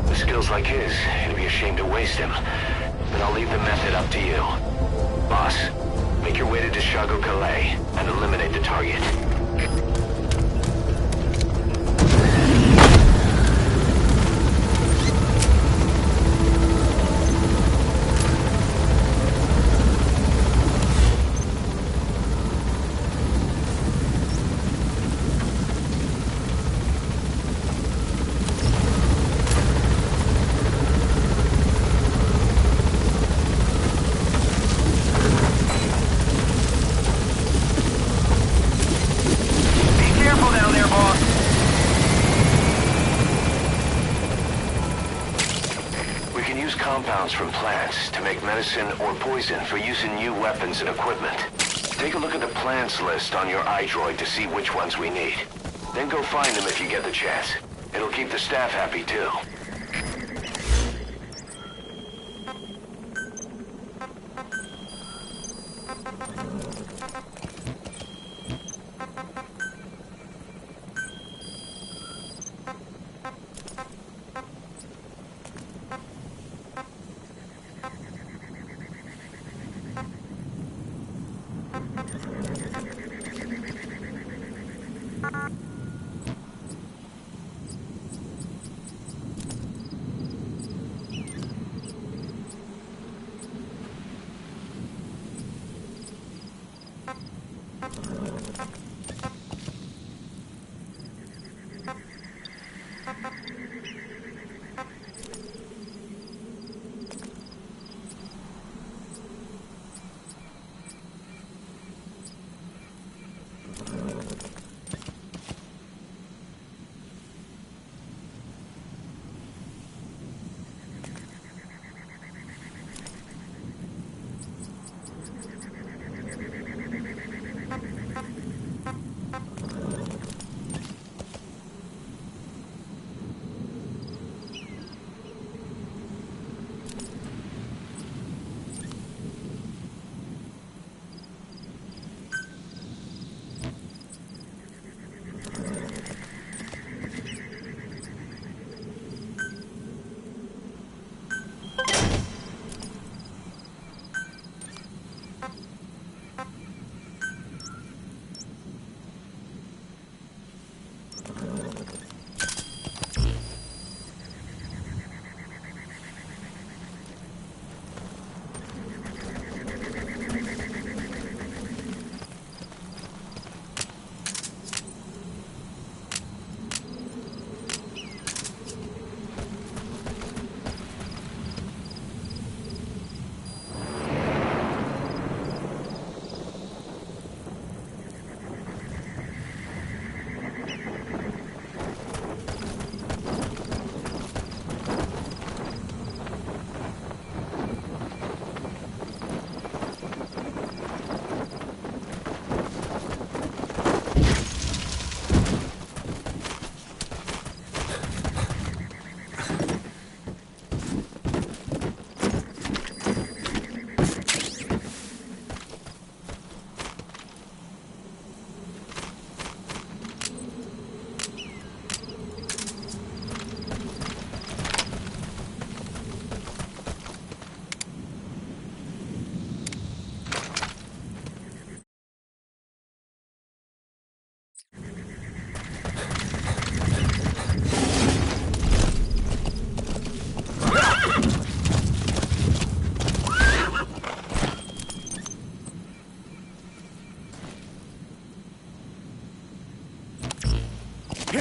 With skills like his, it'd be a shame to waste him. But I'll leave the method up to you. Boss, make your way to Deshago Calais and eliminate the target. Compounds from plants to make medicine or poison for use in new weapons and equipment. Take a look at the plants list on your iDroid to see which ones we need. Then go find them if you get the chance. It'll keep the staff happy too.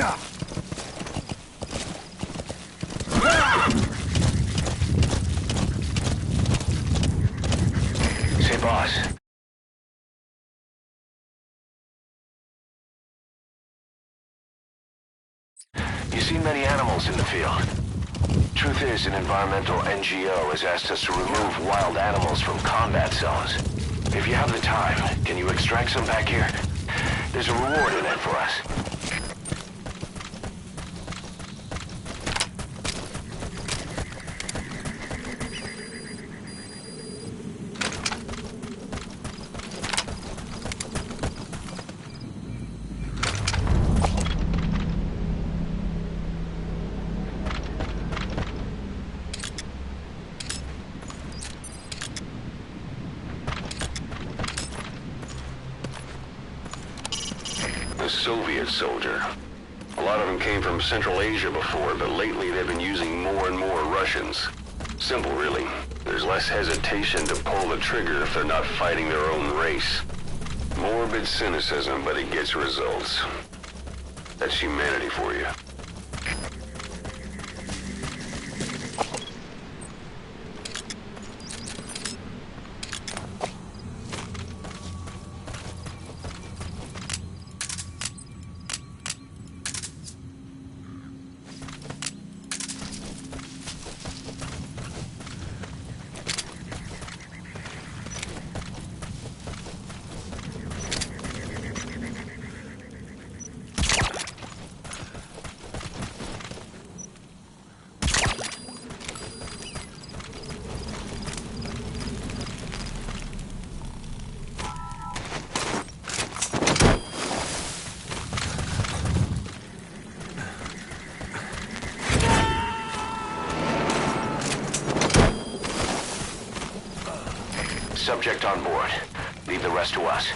Say, boss. You see many animals in the field. Truth is, an environmental NGO has asked us to remove wild animals from combat zones. If you have the time, can you extract some back here? There's a reward in it for us. A Soviet soldier. A lot of them came from Central Asia before, but lately they've been using more and more Russians. Simple, really. There's less hesitation to pull the trigger if they're not fighting their own race. Morbid cynicism, but it gets results. That's humanity for you. Subject on board. Leave the rest to us.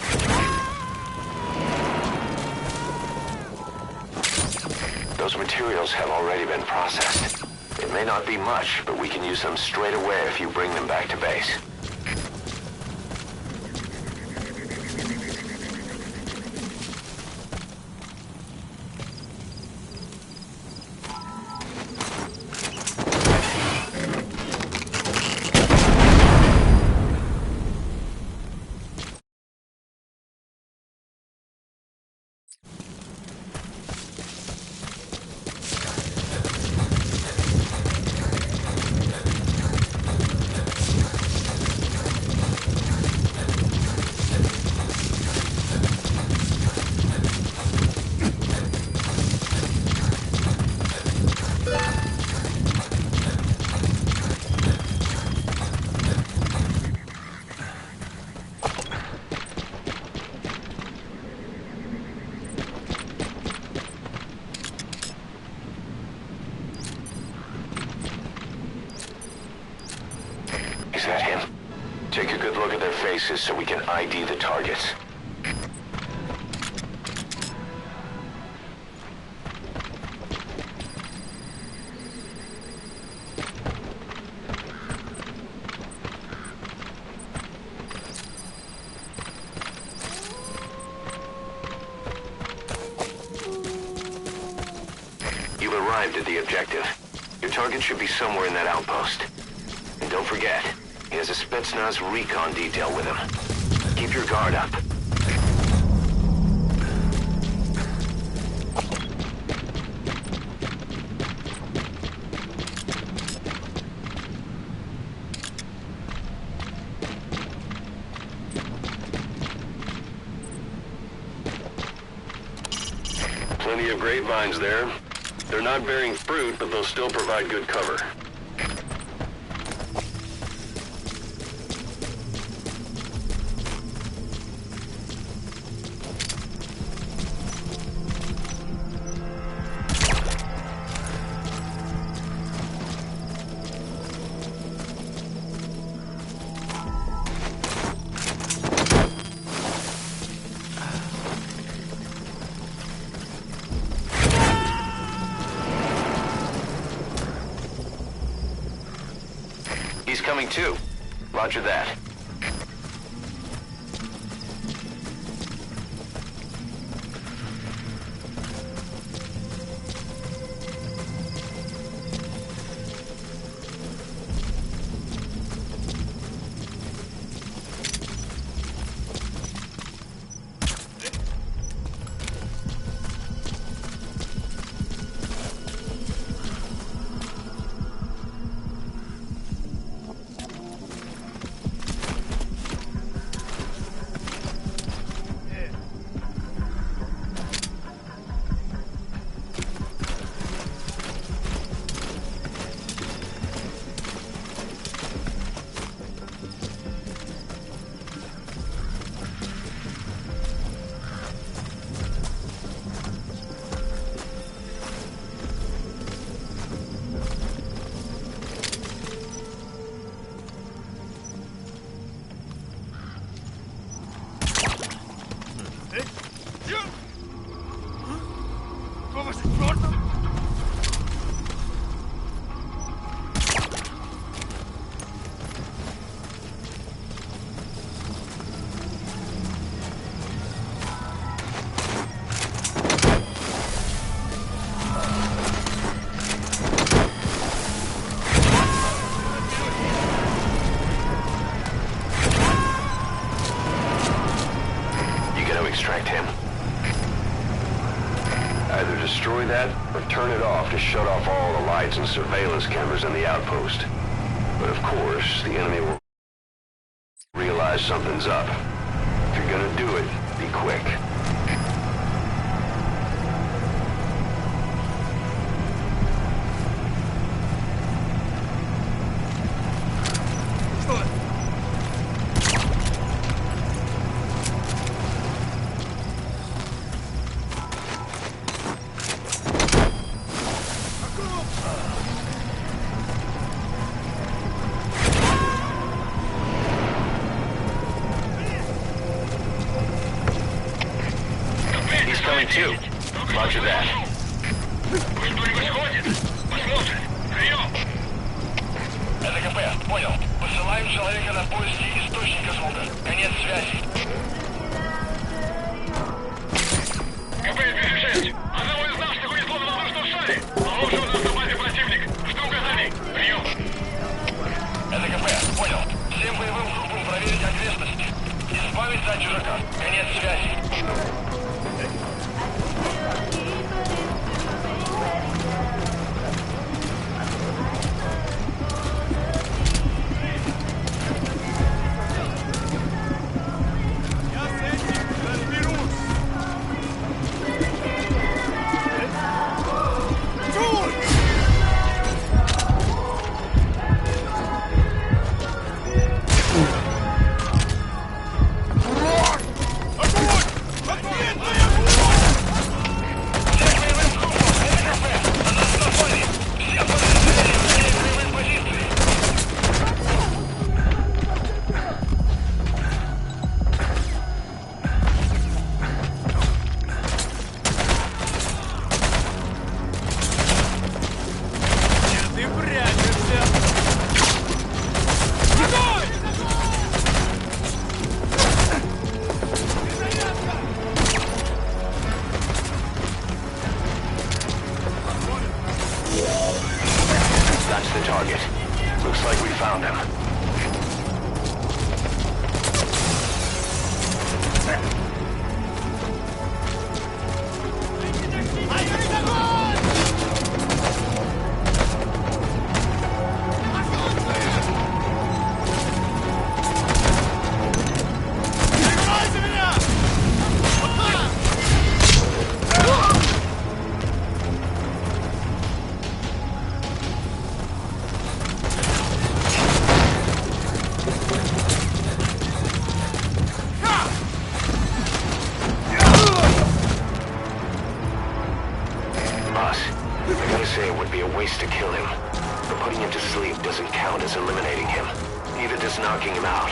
Those materials have already been processed. It may not be much, but we can use them straight away if you bring them back to base. Is that him? Take a good look at their faces so we can ID the targets. You've arrived at the objective. Your target should be somewhere in that outpost. And don't forget, he has a Spetsnaz recon detail with him. Keep your guard up. Plenty of grapevines there. They're not bearing fruit, but they'll still provide good cover. He's coming too. Roger that. that, or turn it off to shut off all the lights and surveillance cameras in the outpost. But of course, the enemy will realize something's up. If you're gonna do it, be quick. Too. Roger that. Это КП, понял. Посылаем человека на поиски источника звука. Конец связи. КП, 206. Одного из наших унесло на воздушном шаре. Оружие у нас на базе противник. Жду указаний. Прием. Это КП, понял. Всем боевым группам проверить окрестности. Избавиться от чужака. Конец связи. That's the target. Looks like we found him. It would be a waste to kill him, but putting him to sleep doesn't count as eliminating him. Neither does knocking him out.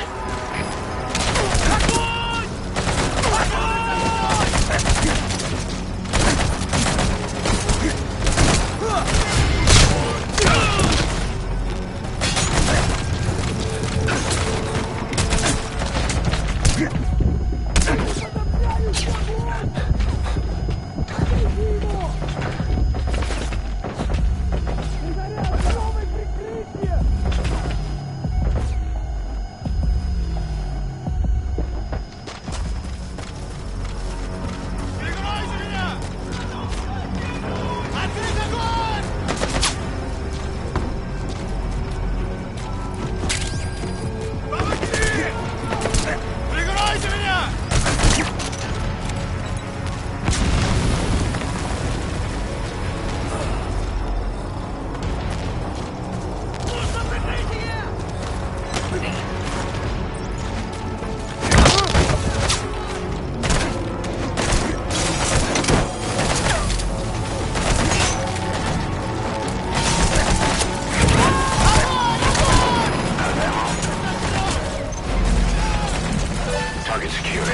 Target secured.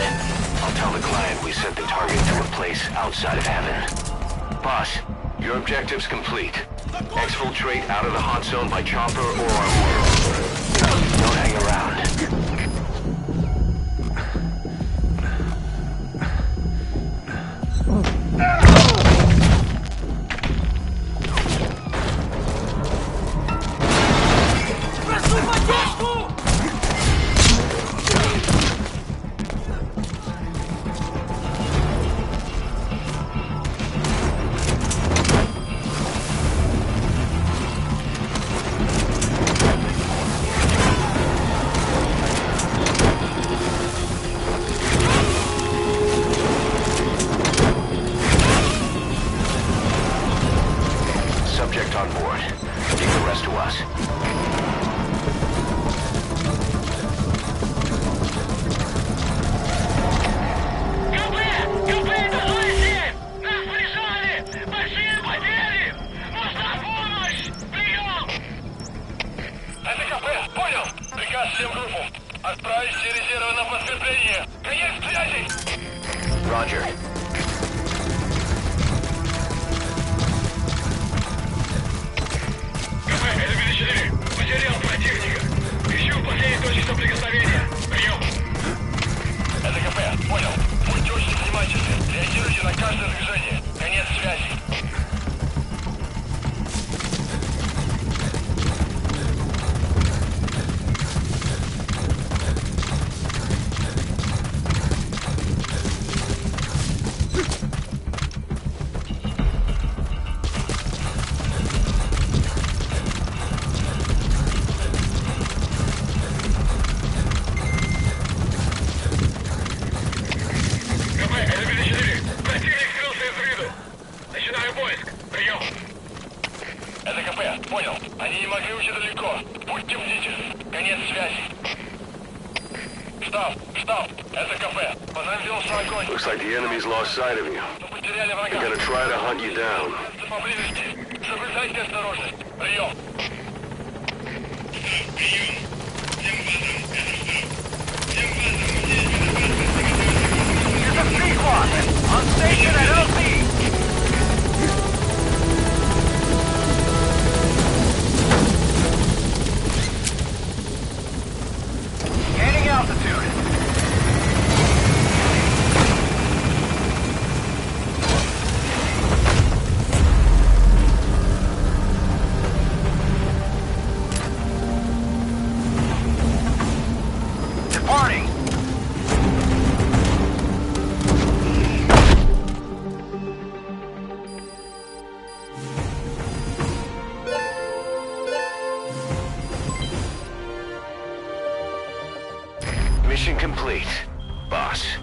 I'll tell the client we sent the target to a place outside of heaven. Boss, your objective's complete. Exfiltrate out of the hot zone by chopper or on world. Don't hang around. Правящие резервы на подкрепление. Конец связи! Roger. КП, это 54. Потерял противника. Ищу последней точки соприкосновения. Прием. Это КП, понял. Будьте очень внимательны. Реагируйте на каждое движение. Конец связи. Понял. Они не могли уйти далеко. Будьте бдительны. Конец связи. Штаб. Это КП. Возразился огонь. Looks like the enemy's lost sight of you. Потеряли врага. They're gonna try to hunt you down. Поблизости. Соблюдайте осторожность. Прием. It's a Sequan! On station at LZ! Gaining altitude. Departing. Mission complete, boss.